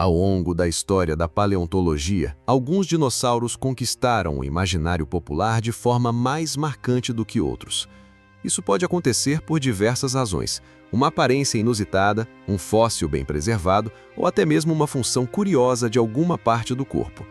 Ao longo da história da paleontologia, alguns dinossauros conquistaram o imaginário popular de forma mais marcante do que outros. Isso pode acontecer por diversas razões: uma aparência inusitada, um fóssil bem preservado ou até mesmo uma função curiosa de alguma parte do corpo.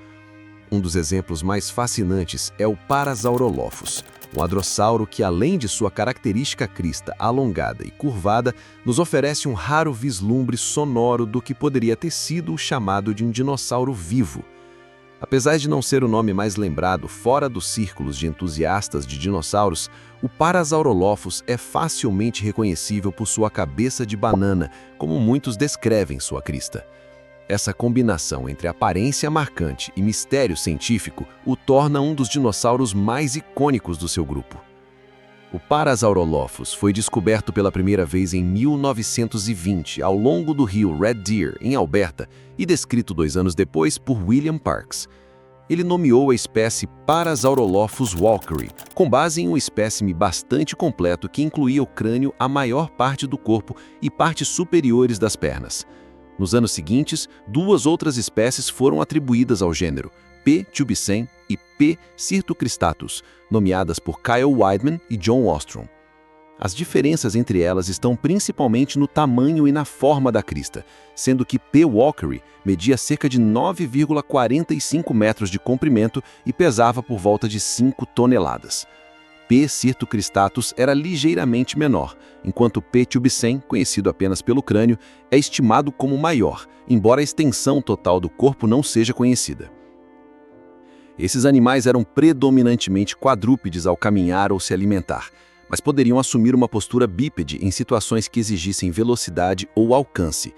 Um dos exemplos mais fascinantes é o Parasaurolophus, um hadrossauro que, além de sua característica crista alongada e curvada, nos oferece um raro vislumbre sonoro do que poderia ter sido o chamado de um dinossauro vivo. Apesar de não ser o nome mais lembrado fora dos círculos de entusiastas de dinossauros, o Parasaurolophus é facilmente reconhecível por sua cabeça de banana, como muitos descrevem sua crista. Essa combinação entre aparência marcante e mistério científico o torna um dos dinossauros mais icônicos do seu grupo. O Parasaurolophus foi descoberto pela primeira vez em 1920 ao longo do rio Red Deer, em Alberta, e descrito 2 anos depois por William Parkes. Ele nomeou a espécie Parasaurolophus walkeri, com base em um espécime bastante completo que incluía o crânio, a maior parte do corpo e partes superiores das pernas. Nos anos seguintes, 2 outras espécies foram atribuídas ao gênero, P. tubicen e P. cirtocristatus, nomeadas por Kyle Weidman e John Ostrom. As diferenças entre elas estão principalmente no tamanho e na forma da crista, sendo que P. walkeri media cerca de 9,45 metros de comprimento e pesava por volta de 5 toneladas. P. cirtocristatus era ligeiramente menor, enquanto P. tubicen, conhecido apenas pelo crânio, é estimado como maior, embora a extensão total do corpo não seja conhecida. Esses animais eram predominantemente quadrúpedes ao caminhar ou se alimentar, mas poderiam assumir uma postura bípede em situações que exigissem velocidade ou alcance.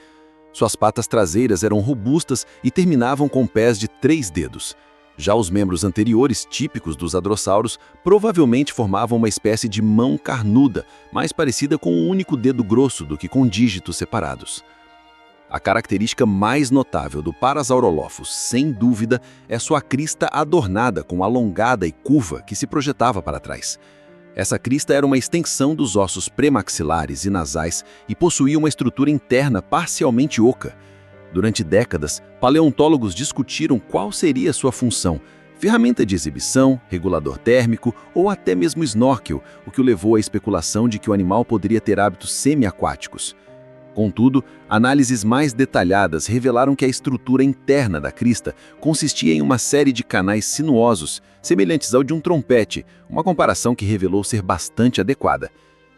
Suas patas traseiras eram robustas e terminavam com pés de 3 dedos. Já os membros anteriores, típicos dos hadrossauros, provavelmente formavam uma espécie de mão carnuda, mais parecida com um único dedo grosso do que com dígitos separados. A característica mais notável do Parasaurolophus, sem dúvida, é sua crista adornada com alongada e curva que se projetava para trás. Essa crista era uma extensão dos ossos premaxilares e nasais e possuía uma estrutura interna parcialmente oca. Durante décadas, paleontólogos discutiram qual seria sua função: ferramenta de exibição, regulador térmico ou até mesmo snorkel, o que o levou à especulação de que o animal poderia ter hábitos semi-aquáticos. Contudo, análises mais detalhadas revelaram que a estrutura interna da crista consistia em uma série de canais sinuosos, semelhantes ao de um trompete, uma comparação que revelou ser bastante adequada.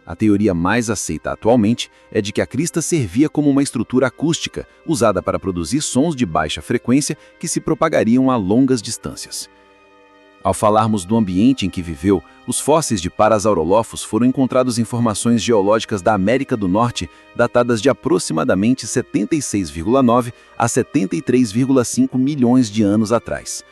A teoria mais aceita atualmente é de que a crista servia como uma estrutura acústica, usada para produzir sons de baixa frequência que se propagariam a longas distâncias. Ao falarmos do ambiente em que viveu, os fósseis de Parasaurolophus foram encontrados em formações geológicas da América do Norte, datadas de aproximadamente 76,9 a 73,5 milhões de anos atrás.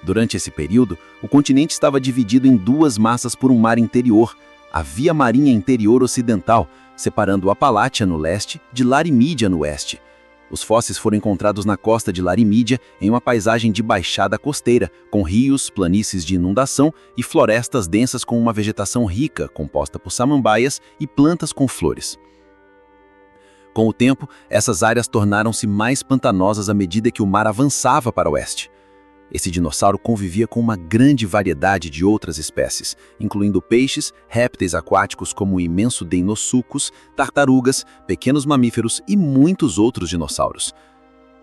Durante esse período, o continente estava dividido em 2 massas por um mar interior, a Via Marinha Interior Ocidental, separando Appalachia no leste de Larimídia no oeste. Os fósseis foram encontrados na costa de Larimídia, em uma paisagem de baixada costeira, com rios, planícies de inundação e florestas densas com uma vegetação rica, composta por samambaias e plantas com flores. Com o tempo, essas áreas tornaram-se mais pantanosas à medida que o mar avançava para o oeste. Esse dinossauro convivia com uma grande variedade de outras espécies, incluindo peixes, répteis aquáticos como o imenso Deinosuchus, tartarugas, pequenos mamíferos e muitos outros dinossauros.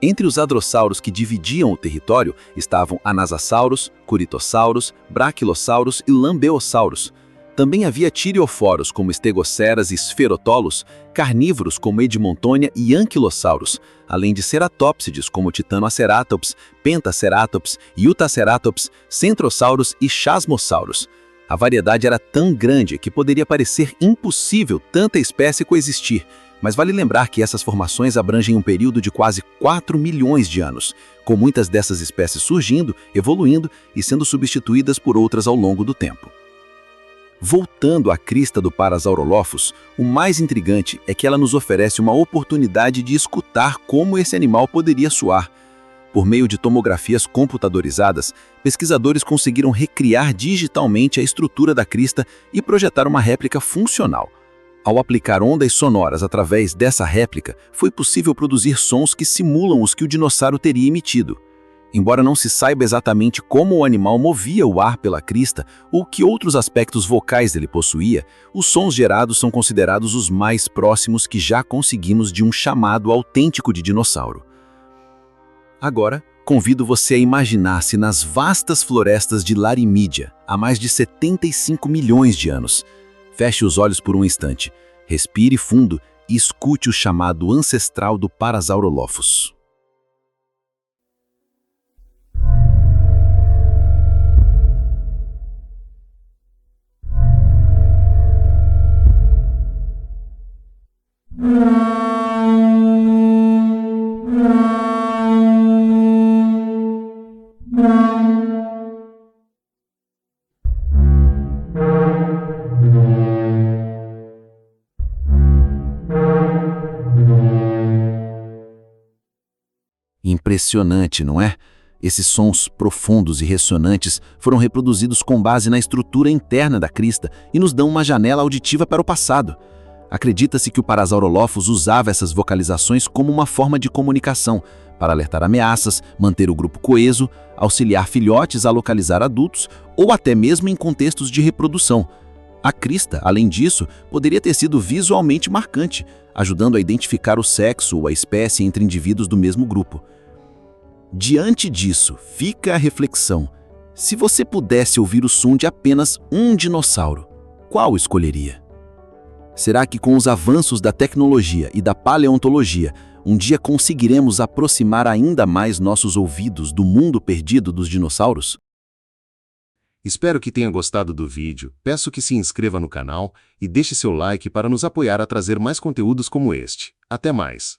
Entre os hadrossauros que dividiam o território estavam Anasasaurus, Curitossauros, Brachiosaurus e Lambeosaurus. Também havia tirioforos como Stegoceras e Spherotolos, carnívoros como Edmontonia e Ankylosaurus, além de ceratópsides como Titanoceratops, Pentaceratops, Utaceratops, Centrosaurus e Chasmosaurus. A variedade era tão grande que poderia parecer impossível tanta espécie coexistir, mas vale lembrar que essas formações abrangem um período de quase 4 milhões de anos, com muitas dessas espécies surgindo, evoluindo e sendo substituídas por outras ao longo do tempo. Voltando à crista do Parasaurolophus, o mais intrigante é que ela nos oferece uma oportunidade de escutar como esse animal poderia soar. Por meio de tomografias computadorizadas, pesquisadores conseguiram recriar digitalmente a estrutura da crista e projetar uma réplica funcional. Ao aplicar ondas sonoras através dessa réplica, foi possível produzir sons que simulam os que o dinossauro teria emitido. Embora não se saiba exatamente como o animal movia o ar pela crista ou que outros aspectos vocais ele possuía, os sons gerados são considerados os mais próximos que já conseguimos de um chamado autêntico de dinossauro. Agora, convido você a imaginar-se nas vastas florestas de Larimídia, há mais de 75 milhões de anos. Feche os olhos por um instante, respire fundo e escute o chamado ancestral do Parasaurolophus. Impressionante, não é? Esses sons profundos e ressonantes foram reproduzidos com base na estrutura interna da crista e nos dão uma janela auditiva para o passado. Acredita-se que o Parasaurolophus usava essas vocalizações como uma forma de comunicação, para alertar ameaças, manter o grupo coeso, auxiliar filhotes a localizar adultos ou até mesmo em contextos de reprodução. A crista, além disso, poderia ter sido visualmente marcante, ajudando a identificar o sexo ou a espécie entre indivíduos do mesmo grupo. Diante disso, fica a reflexão. Se você pudesse ouvir o som de apenas um dinossauro, qual escolheria? Será que com os avanços da tecnologia e da paleontologia, um dia conseguiremos aproximar ainda mais nossos ouvidos do mundo perdido dos dinossauros? Espero que tenha gostado do vídeo, peço que se inscreva no canal e deixe seu like para nos apoiar a trazer mais conteúdos como este. Até mais!